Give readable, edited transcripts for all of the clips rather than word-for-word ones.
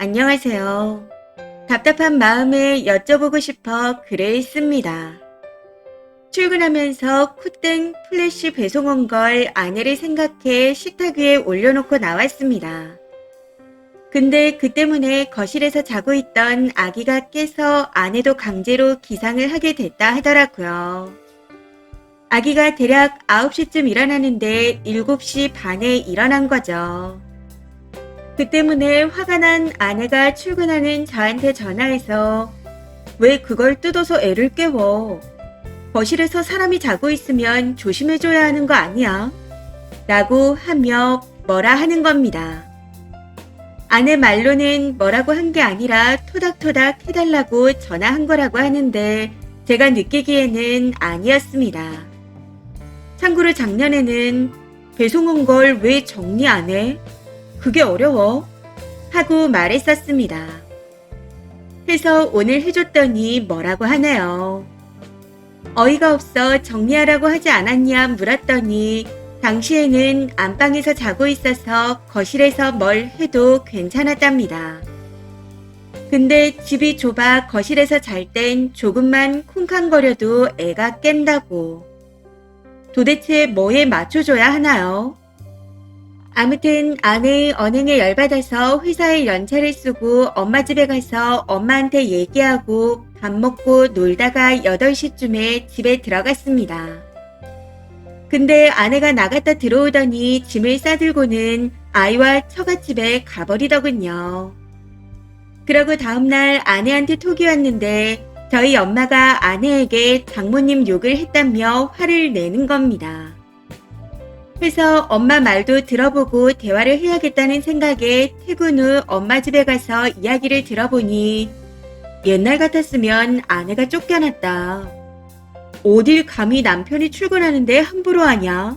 안녕하세요. 답답한 마음에 여쭤보고 싶어 글을 씁니다. 출근하면서 쿠땡 플래시 배송 온 걸 아내를 생각해 식탁 위에 올려놓고 나왔습니다. 근데 그 때문에 거실에서 자고 있던 아기가 깨서 아내도 강제로 기상을 하게 됐다 하더라고요. 아기가 대략 9시쯤 일어나는데 7시 반에 일어난 거죠. 그 때문에 화가 난 아내가 출근하는 저한테 전화해서 왜 그걸 뜯어서 애를 깨워? 거실에서 사람이 자고 있으면 조심해줘야 하는 거 아니야? 라고 하며 뭐라 하는 겁니다. 아내 말로는 뭐라고 한 게 아니라 토닥토닥 해달라고 전화한 거라고 하는데 제가 느끼기에는 아니었습니다. 참고로 작년에는 배송 온 걸 왜 정리 안 해? 그게 어려워? 하고 말했었습니다. 해서 오늘 해줬더니 뭐라고 하네요. 어이가 없어 정리하라고 하지 않았냐 물었더니 당시에는 안방에서 자고 있어서 거실에서 뭘 해도 괜찮았답니다. 근데 집이 좁아 거실에서 잘 땐 조금만 쿵쾅거려도 애가 깬다고. 도대체 뭐에 맞춰줘야 하나요? 아무튼 아내의 언행에 열받아서 회사에 연차를 쓰고 엄마 집에 가서 엄마한테 얘기하고 밥 먹고 놀다가 8시쯤에 집에 들어갔습니다. 근데 아내가 나갔다 들어오더니 짐을 싸들고는 아이와 처갓집에 가버리더군요. 그러고 다음날 아내한테 톡이 왔는데 저희 엄마가 아내에게 장모님 욕을 했다며 화를 내는 겁니다. 그래서 엄마 말도 들어보고 대화를 해야겠다는 생각에 퇴근 후 엄마 집에 가서 이야기를 들어보니 옛날 같았으면 아내가 쫓겨났다. 어딜 감히 남편이 출근하는데 함부로 하냐?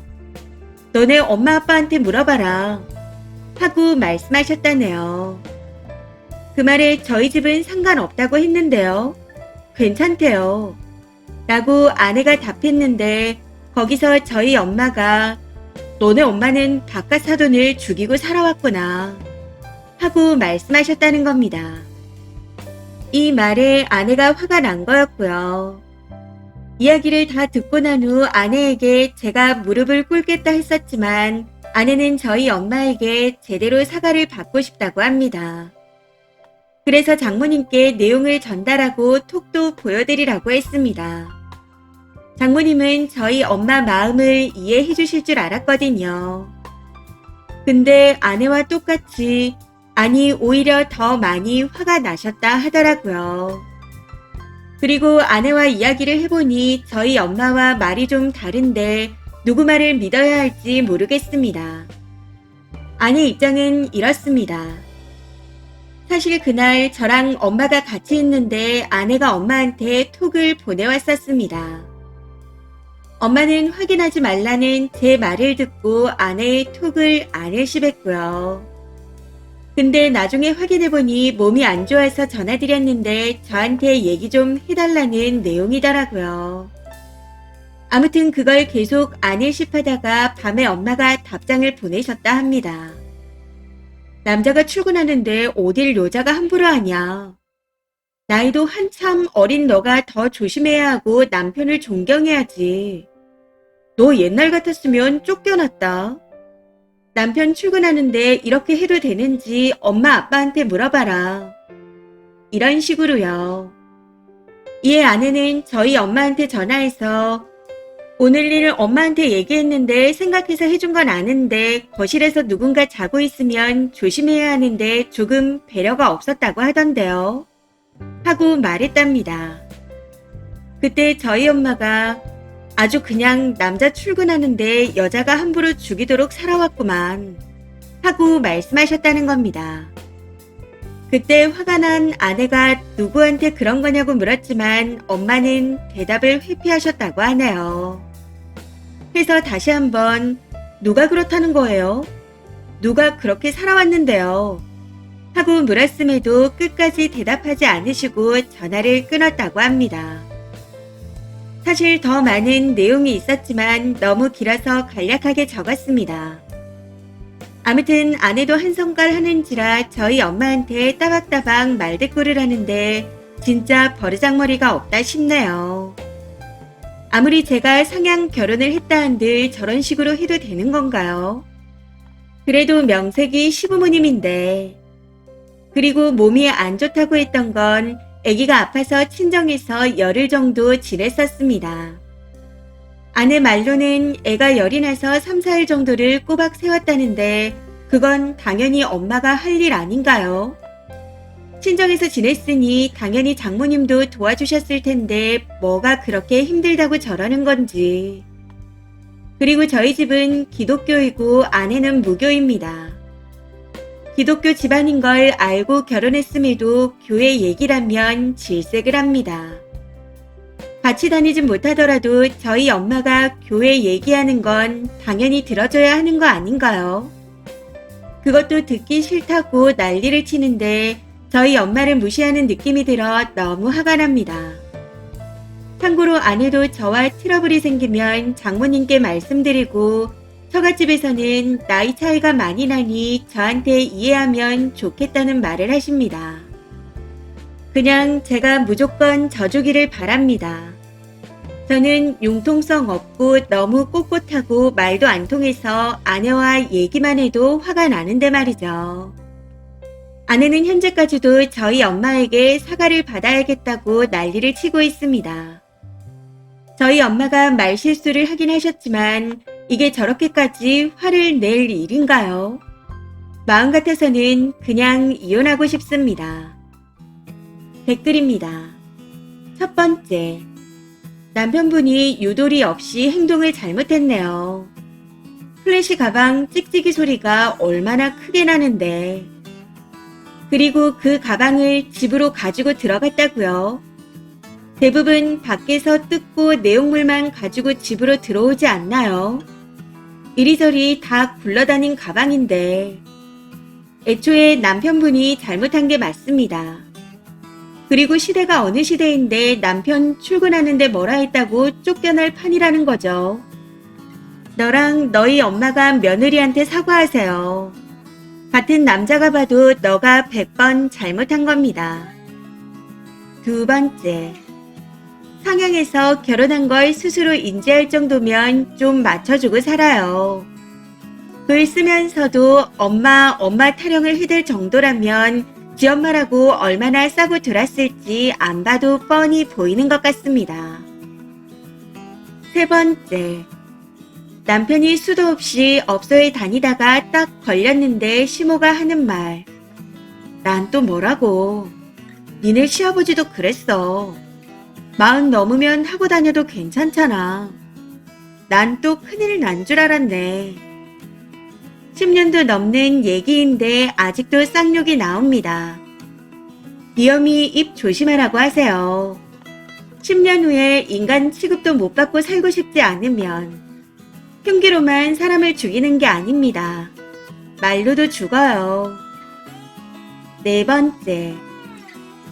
너네 엄마 아빠한테 물어봐라. 하고 말씀하셨다네요. 그 말에 저희 집은 상관없다고 했는데요. 괜찮대요. 라고 아내가 답했는데 거기서 저희 엄마가 너네 엄마는 바깥 사돈을 죽이고 살아왔구나 하고 말씀하셨다는 겁니다. 이 말에 아내가 화가 난 거였고요. 이야기를 다 듣고 난 후 아내에게 제가 무릎을 꿇겠다 했었지만 아내는 저희 엄마에게 제대로 사과를 받고 싶다고 합니다. 그래서 장모님께 내용을 전달하고 톡도 보여드리라고 했습니다. 장모님은 저희 엄마 마음을 이해해 주실 줄 알았거든요. 근데 아내와 똑같이 아니 오히려 더 많이 화가 나셨다 하더라고요. 그리고 아내와 이야기를 해보니 저희 엄마와 말이 좀 다른데 누구 말을 믿어야 할지 모르겠습니다. 아내 입장은 이렇습니다. 사실 그날 저랑 엄마가 같이 있는데 아내가 엄마한테 톡을 보내왔었습니다. 엄마는 확인하지 말라는 제 말을 듣고 아내의 톡을 안 일십했고요. 근데 나중에 확인해보니 몸이 안 좋아서 전화드렸는데 저한테 얘기 좀 해달라는 내용이더라고요. 아무튼 그걸 계속 안 일십하다가 밤에 엄마가 답장을 보내셨다 합니다. 남자가 출근하는데 어딜 여자가 함부로 하냐. 나이도 한참 어린 너가 더 조심해야 하고 남편을 존경해야지. 너 옛날 같았으면 쫓겨났다. 남편 출근하는데 이렇게 해도 되는지 엄마 아빠한테 물어봐라. 이런 식으로요. 이에 아내는 저희 엄마한테 전화해서 오늘 일을 엄마한테 얘기했는데 생각해서 해준 건 아는데 거실에서 누군가 자고 있으면 조심해야 하는데 조금 배려가 없었다고 하던데요. 하고 말했답니다. 그때 저희 엄마가 아주 그냥 남자 출근하는데 여자가 함부로 죽이도록 살아왔구만 하고 말씀하셨다는 겁니다. 그때 화가 난 아내가 누구한테 그런 거냐고 물었지만 엄마는 대답을 회피하셨다고 하네요. 그래서 다시 한번 누가 그렇다는 거예요? 누가 그렇게 살아왔는데요? 하고 물었음에도 끝까지 대답하지 않으시고 전화를 끊었다고 합니다. 사실 더 많은 내용이 있었지만 너무 길어서 간략하게 적었습니다. 아무튼 아내도 한성깔 하는지라 저희 엄마한테 따박따박 말대꾸를 하는데 진짜 버르장머리가 없다 싶네요. 아무리 제가 상향 결혼을 했다 한들 저런 식으로 해도 되는 건가요? 그래도 명색이 시부모님인데. 그리고 몸이 안 좋다고 했던 건 아기가 아파서 친정에서 열흘 정도 지냈었습니다. 아내 말로는 애가 열이 나서 3, 4일 정도를 꼬박 세웠다는데 그건 당연히 엄마가 할 일 아닌가요? 친정에서 지냈으니 당연히 장모님도 도와주셨을 텐데 뭐가 그렇게 힘들다고 저러는 건지. 그리고 저희 집은 기독교이고 아내는 무교입니다. 기독교 집안인 걸 알고 결혼했음에도 교회 얘기라면 질색을 합니다. 같이 다니진 못하더라도 저희 엄마가 교회 얘기하는 건 당연히 들어줘야 하는 거 아닌가요? 그것도 듣기 싫다고 난리를 치는데 저희 엄마를 무시하는 느낌이 들어 너무 화가 납니다. 참고로 아내도 저와 트러블이 생기면 장모님께 말씀드리고 처갓집에서는 나이 차이가 많이 나니 저한테 이해하면 좋겠다는 말을 하십니다. 그냥 제가 무조건 져주기를 바랍니다. 저는 융통성 없고 너무 꼿꼿하고 말도 안 통해서 아내와 얘기만 해도 화가 나는데 말이죠. 아내는 현재까지도 저희 엄마에게 사과를 받아야겠다고 난리를 치고 있습니다. 저희 엄마가 말실수를 하긴 하셨지만 이게 저렇게까지 화를 낼 일인가요? 마음 같아서는 그냥 이혼하고 싶습니다. 댓글입니다. 첫 번째, 남편분이 유도리 없이 행동을 잘못했네요. 플래시 가방 찍찍이 소리가 얼마나 크게 나는데. 그리고 그 가방을 집으로 가지고 들어갔다고요. 대부분 밖에서 뜯고 내용물만 가지고 집으로 들어오지 않나요? 이리저리 다 굴러다닌 가방인데. 애초에 남편분이 잘못한 게 맞습니다. 그리고 시대가 어느 시대인데 남편 출근하는데 뭐라 했다고 쫓겨날 판이라는 거죠. 너랑 너희 엄마가 며느리한테 사과하세요. 같은 남자가 봐도 너가 100번 잘못한 겁니다. 두 번째, 상향해서 결혼한 걸 스스로 인지할 정도면 좀 맞춰주고 살아요. 글 쓰면서도 엄마 타령을 해댈 정도라면 지 엄마라고 얼마나 싸고 들었을지 안 봐도 뻔히 보이는 것 같습니다. 세 번째, 남편이 수도 없이 업소에 다니다가 딱 걸렸는데 시모가 하는 말. 난 또 뭐라고. 니네 시아버지도 그랬어. 40 넘으면 하고 다녀도 괜찮잖아. 난 또 큰일 난 줄 알았네. 10년도 넘는 얘기인데 아직도 쌍욕이 나옵니다. 비염이 입 조심하라고 하세요. 10년 후에 인간 취급도 못 받고 살고 싶지 않으면 흉기로만 사람을 죽이는 게 아닙니다. 말로도 죽어요. 네 번째,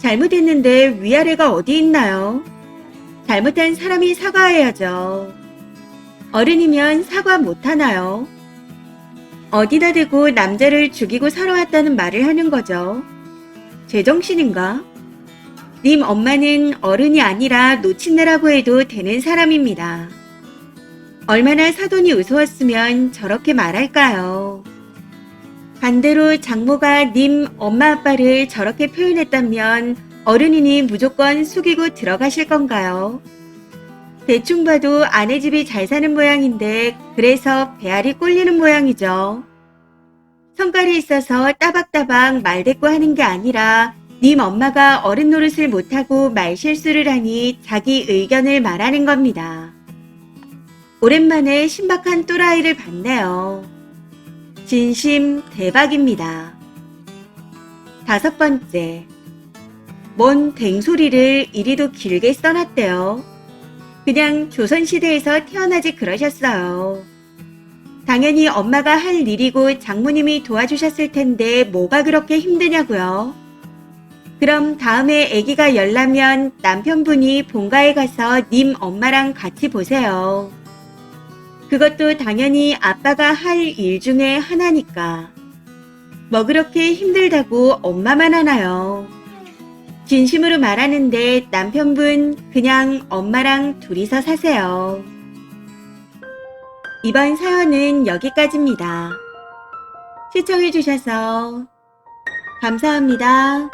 잘못했는데 위아래가 어디 있나요? 잘못한 사람이 사과해야죠. 어른이면 사과 못하나요? 어디다 대고 남자를 죽이고 살아왔다는 말을 하는 거죠. 제정신인가? 님 엄마는 어른이 아니라 노친네라고 해도 되는 사람입니다. 얼마나 사돈이 우스웠으면 저렇게 말할까요? 반대로 장모가 님 엄마 아빠를 저렇게 표현했다면 어른이니 무조건 숙이고 들어가실 건가요? 대충 봐도 아내 집이 잘 사는 모양인데 그래서 배알이 꼴리는 모양이죠. 성깔이 있어서 따박따박 말대꾸 하는 게 아니라 님 엄마가 어른 노릇을 못하고 말실수를 하니 자기 의견을 말하는 겁니다. 오랜만에 신박한 또라이를 봤네요. 진심 대박입니다. 다섯 번째, 뭔 댕소리를 이리도 길게 써놨대요. 그냥 조선시대에서 태어나지 그러셨어요. 당연히 엄마가 할 일이고 장모님이 도와주셨을 텐데 뭐가 그렇게 힘드냐고요. 그럼 다음에 아기가 열나면 남편분이 본가에 가서 님 엄마랑 같이 보세요. 그것도 당연히 아빠가 할 일 중에 하나니까. 뭐 그렇게 힘들다고 엄마만 하나요? 진심으로 말하는데 남편분 그냥 엄마랑 둘이서 사세요. 이번 사연은 여기까지입니다. 시청해주셔서 감사합니다.